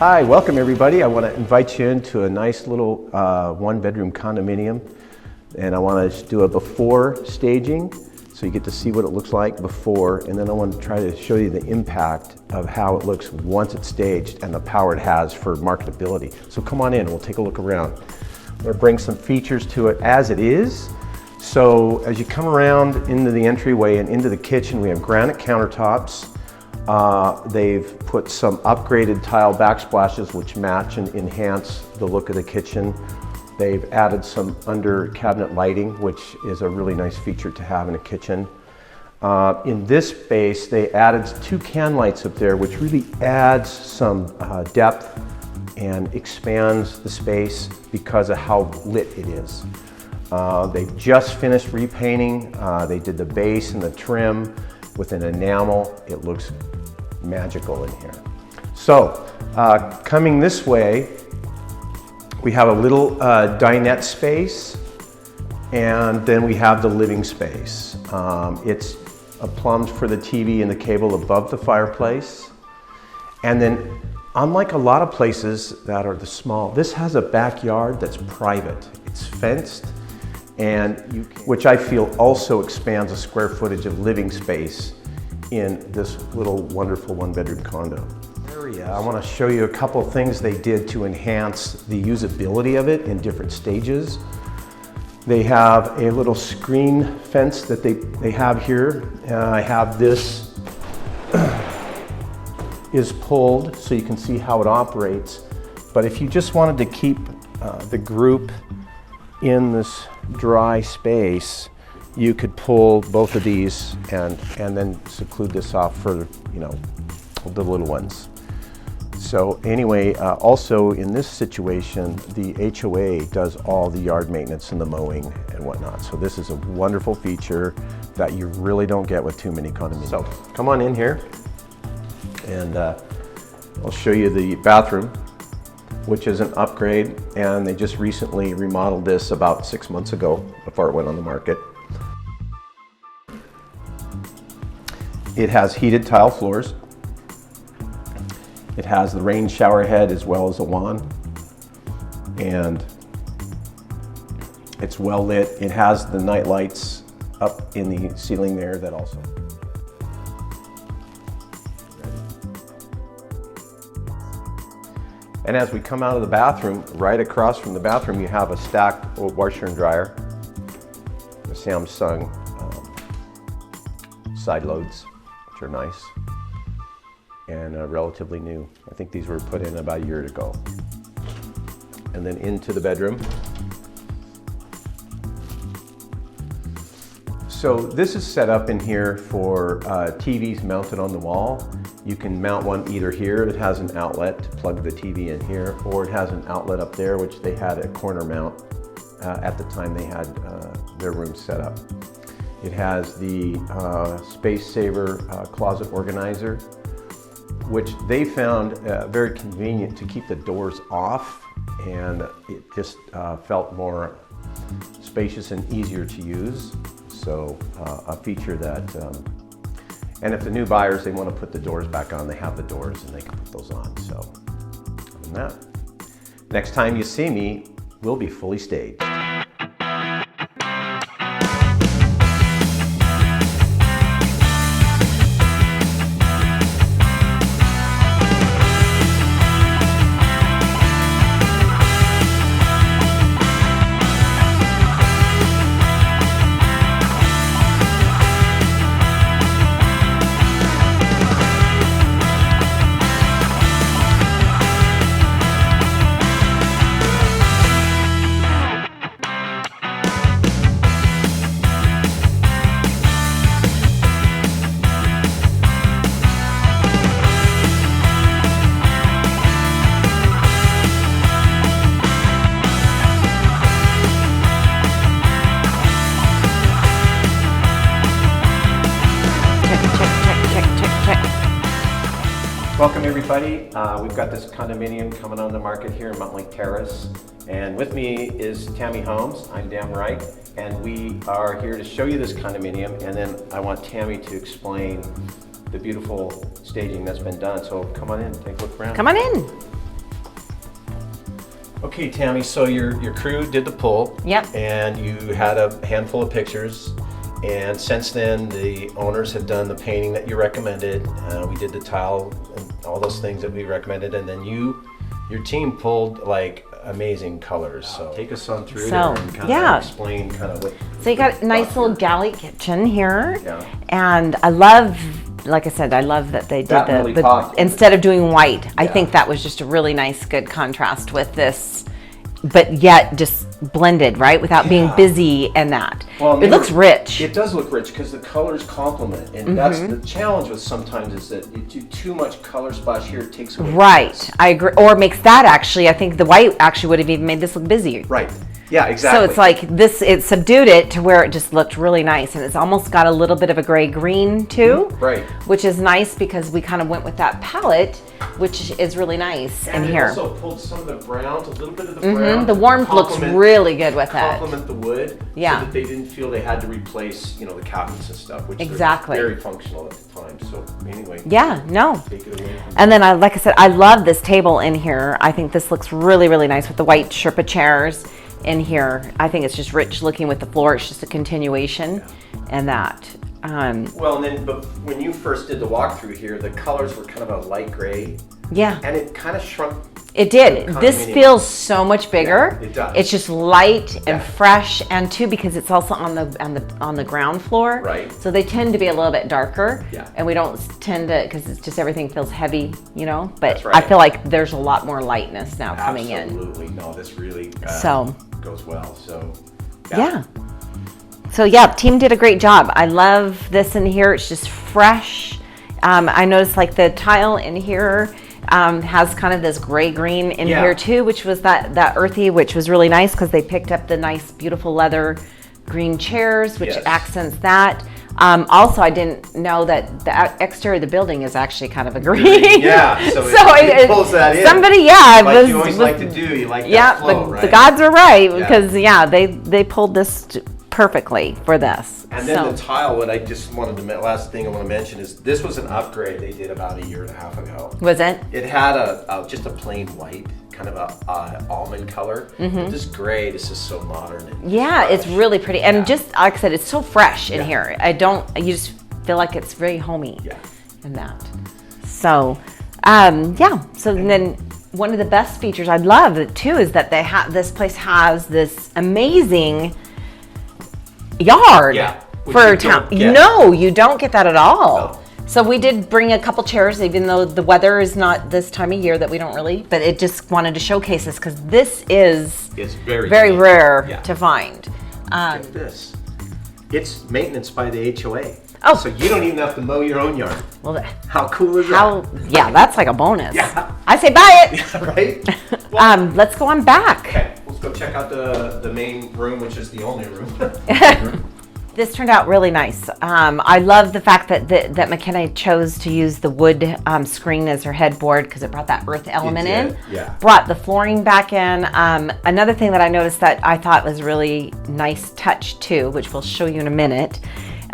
Hi, welcome everybody. I want to invite you into a nice little one-bedroom condominium, and I want to do a before staging so you get to see what it looks like before, and then I want to try to show you the impact of how it looks once it's staged and the power it has for marketability. So come on in, we'll take a look around. I'm going to bring some features to it as it is. So as you come around into the entryway and into the kitchen, we have granite countertops. They've put some upgraded tile backsplashes which match and enhance the look of the kitchen. They've added some under cabinet lighting, which is a really nice feature to have in a kitchen. In this space, they added 2 can lights up there, which really adds some depth and expands the space because of how lit it is. They've just finished repainting. They did the base and the trim with an enamel. It looks magical in here. So coming this way, we have a little dinette space, and then we have the living space. It's plumbed for the TV and the cable above the fireplace. And then, unlike a lot of places that are this has a backyard that's private. It's fenced, and which I feel also expands the square footage of living space in this little wonderful one-bedroom condo. I want to show you a couple things they did to enhance the usability of it in different stages. They have a little screen fence that they have here. I have this is pulled so you can see how it operates. But if you just wanted to keep the group in this dry space, you could pull both of these and then seclude this off for, you know, the little ones. So anyway, also in this situation, the HOA does all the yard maintenance and the mowing and whatnot. So this is a wonderful feature that you really don't get with too many condominiums. So come on in here, and I'll show you the bathroom, which is an upgrade, and they just recently remodeled this about 6 months ago before it went on the market. It has heated tile floors. It has the rain shower head as well as a wand, and it's well lit. It has the night lights up in the ceiling there that also. And as we come out of the bathroom, right across from the bathroom, you have a stacked washer and dryer, the Samsung side loads, which are nice and relatively new. I think these were put in about a year ago. And then into the bedroom. So this is set up in here for TVs mounted on the wall. You can mount one either here that has an outlet to plug the TV in here, or it has an outlet up there, which they had a corner mount at the time they had their room set up. It has the Space Saver closet organizer, which they found very convenient to keep the doors off, and it just felt more spacious and easier to use. So a feature that, and if the new buyers, they want to put the doors back on, they have the doors and they can put those on. So other than that, next time you see me, we'll be fully staged. Welcome everybody. We've got this condominium coming on the market here in Mountlake Terrace, and with me is Tammy Holmes. I'm Dan Wright, and we are here to show you this condominium, and then I want Tammy to explain the beautiful staging that's been done. So come on in, take a look around. Come on in. Okay, Tammy, so your crew did the pull. Yep. And you had a handful of pictures. And since then, the owners have done the painting that you recommended. We did the tile and all those things that we recommended. And then your team pulled like amazing colors. So take us on through there and kind of explain kind of what. So you got a nice little galley kitchen here. Yeah. And I love, like I said, I love that they did the instead of doing white. I think that was just a really nice, good contrast with this, but yet just blended, right? Without being busy and that. Well, it looks rich. It does look rich because the colors complement. And that's the challenge with sometimes is that you do too much color splash here, it takes away. Right, I agree. Or makes that actually, I think the white actually would have even made this look busy. Right. Yeah, exactly. So it's like this, it subdued it to where it just looked really nice. And it's almost got a little bit of a gray green too. Right. Which is nice because we kind of went with that palette, which is really nice in here. And also pulled some of the browns, a little bit of the brown. The warmth looks really good with that. Complement the wood. Yeah. So that they didn't feel they had to replace, the cabinets and stuff, which exactly. they're very functional at the time. So anyway. Yeah, no. Take it away. And then like I said, I love this table in here. I think this looks really, really nice with the white Sherpa chairs in here. I think it's just rich looking with the floor. It's just a continuation and that. Well, and then but when you first did the walkthrough here, the colors were kind of a light gray. Yeah. And it kind of shrunk. It did. This feels so much bigger. Yeah, it does. It's just light and fresh, and too because it's also on the ground floor. Right. So they tend to be a little bit darker. Yeah. And we don't tend to, because it's just everything feels heavy, But That's right. I feel like there's a lot more lightness now coming in. Absolutely. No, this really goes well. So. Yeah. So team did a great job. I love this in here. It's just fresh. I noticed like the tile in here has kind of this gray green in here too, which was that earthy, which was really nice because they picked up the nice, beautiful leather green chairs, which accents that. Also, I didn't know that the exterior of the building is actually kind of a green. Yeah, so it pulls that in. Somebody, like you always like to do. You like that flow, right? The gods are right because they pulled this perfecly for this. And then the tile, what I just wanted to, last thing I want to mention is this was an upgrade they did about a year and a half ago. Was it? It had just a plain white, kind of a almond color. This gray, this is so modern. And it's really pretty. And just like I said, it's so fresh in here. You just feel like it's very homey in that. So, so then one of the best features I love too is that this place has this amazing yard for a town. No, you don't get that at all. No. So we did bring a couple chairs, even though the weather is not this time of year that we don't really, but it just wanted to showcase this because this is very rare to find. Get this. It's maintenance by the HOA. Oh. So you don't even have to mow your own yard. Well, how cool is that? Yeah, that's like a bonus. Yeah. I say buy it. Yeah, right? Well, let's go on back. Okay, let's go check out the main room, which is the only room. This turned out really nice. I love the fact that McKenna chose to use the wood screen as her headboard because it brought that earth element in. Yeah. Brought the flooring back in. Another thing that I noticed that I thought was really nice touch too, which we'll show you in a minute,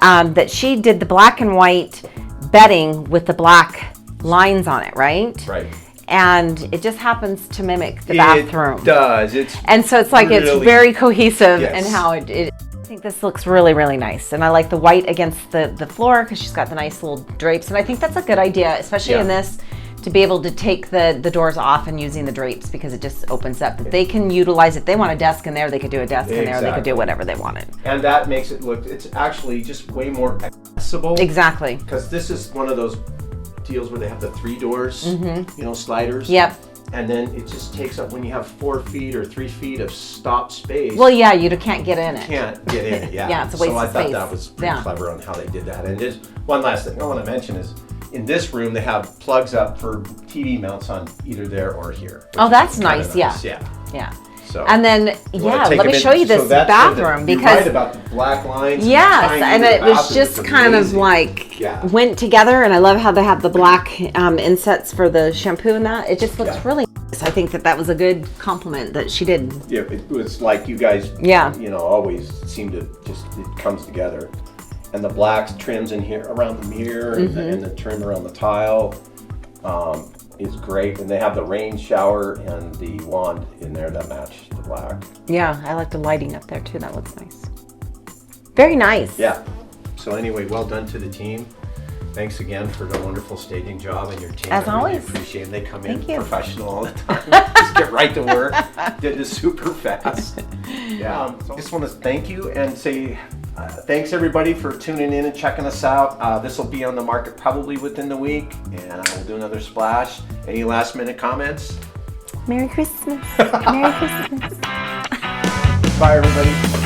that she did the black and white bedding with the black lines on it, right? Right. And it just happens to mimic the bathroom. It does. And so it's like it's very cohesive in how it I think this looks really, really nice. And I like the white against the floor because she's got the nice little drapes. And I think that's a good idea, especially in this, to be able to take the doors off and using the drapes because it just opens up. They can utilize it. They want a desk in there, they could do a desk in there, they could do whatever they wanted. And that makes it look, it's actually just way more accessible. Exactly. Because this is one of those deals where they have the 3 doors, sliders. Yep. And then it just takes up when you have 4 feet or 3 feet of stop space. Well, yeah, you can't get in it. Can't get in it, yeah. Yeah, it's a waste of space. So I thought that was pretty clever on how they did that. And just one last thing I want to mention is in this room they have plugs up for TV mounts on either there or here. Oh, that's nice. Yeah. So, and then let me show you this bathroom because you're right about the black lines. Yes, and it was just kind of like went together, and I love how they have the black insets for the shampoo and that. It just looks really nice. I think that was a good compliment that she did. Yeah, it was like you guys, always seem to just it comes together, and the black trims in here around the mirror and the trim around the tile. is great, and they have the rain shower and the wand in there that match the black. Yeah, I like the lighting up there too. That looks nice. Very nice. Yeah. So anyway, well done to the team. Thanks again for the wonderful staging job and your team. As I really always. appreciate it. They come in Thank you. professional all the time. Just get right to work. Did this super fast. Yeah. So I just want to thank you and say thanks everybody for tuning in and checking us out. This will be on the market probably within the week, and I will do another splash. Any last minute comments? Merry Christmas. Merry Christmas. Bye everybody.